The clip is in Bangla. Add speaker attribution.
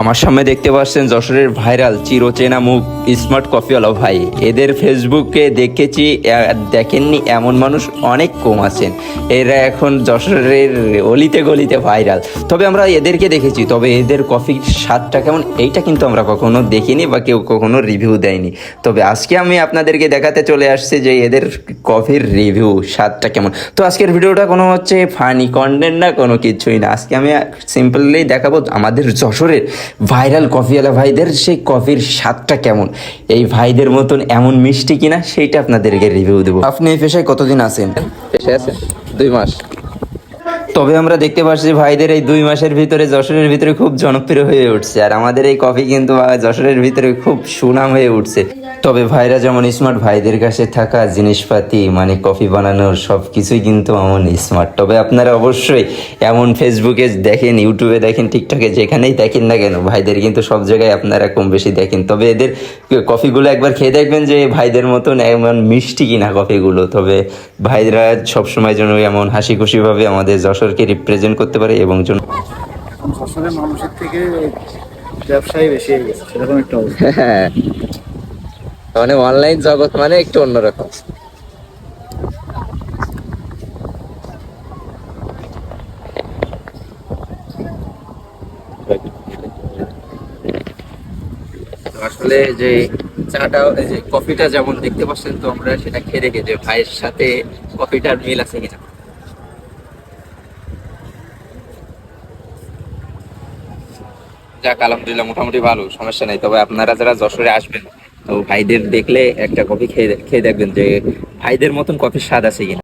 Speaker 1: আমার সামনে দেখতে পাচ্ছেন যশোরের ভাইরাল চিরচেনা মুখ স্মার্ট কফিওয়ালা ভাই। এদের ফেসবুকে দেখেছি, দেখেননি এমন মানুষ অনেক কম আছেন। এরা এখন যশোরের অলিতে গলিতে ভাইরাল। তবে আমরা এদেরকে দেখেছি, তবে এদের কফির স্বাদটা কেমন এইটা কিন্তু আমরা কখনো দেখিনি বা কেউ কখনো রিভিউ দেয়নি। তবে আজকে আমি আপনাদেরকে দেখাতে চলে আসছি যে এদের কফির রিভিউ স্বাদটা কেমন। তো আজকের ভিডিওটা কোনো হচ্ছে ফানি কন্টেন্ট না, কোনো কিছুই না। আজকে আমি সিম্পলি দেখাবো আমাদের যশোরের ভাইরাল কফিওয়ালা ভাইদের সেই কফির স্বাদটা কেমন, এই ভাইদের মতন এমন মিষ্টি কিনা সেইটা আপনাদেরকে রিভিউ দেবো। আপনি এই পেশায় কতদিন আছেন?
Speaker 2: পেশায় আছেন 2 মাস।
Speaker 1: তবে আমরা দেখতে পাচ্ছি ভাইদের এই 2 মাসের ভিতরে যশোরের ভিতরে খুব জনপ্রিয় হয়ে উঠছে, আর আমাদের এই কফি কিন্তু যশোরের ভিতরে খুব সুনাম হয়ে উঠছে। তবে ভাইরা যেমন স্মার্ট, ভাইদের কাছে থাকা জিনিসপাতি মানে কফি বানানোর সব কিছুই কিন্তু এমন স্মার্ট। তবে আপনারা অবশ্যই এমন ফেসবুকে দেখেন, ইউটিউবে দেখেন, টিকটকে যেখানেই দেখেন না কেন, ভাইদের কিন্তু সব জায়গায় আপনারা কম বেশি দেখেন। তবে এদের কফিগুলো একবার খেয়ে দেখবেন যে ভাইদের মতন এমন মিষ্টি কিনা কফিগুলো। তবে ভাইরা সবসময় যেন এমন হাসি খুশিভাবে আমাদের যশোরকে রিপ্রেজেন্ট করতে পারে এবং
Speaker 3: এখন যশোরের মানুষের থেকে ব্যবসায়ী বেশি হয়ে গেছে, সেরকম একটা অবস্থা।
Speaker 2: হ্যাঁ, মানে অনলাইন জগৎ মানে একটু অন্যরকম।
Speaker 1: আসলে যে চাটা, যে কফিটা যেমন দেখতে পাচ্ছেন, তো আমরা সেটা খেয়ে দেখে যে ভাইয়ের সাথে কফিটার মিল আছে কিনা। যাক, আলহামদুলিল্লাহ মোটামুটি ভালো, সমস্যা নেই। তবে আপনারা যারা যশোরে আসবেন, তো ভাইদের দেখলে একটা কফি খেয়ে খেয়ে দেখবেন যে ভাইদের মতন কফির স্বাদ আছে কিনা।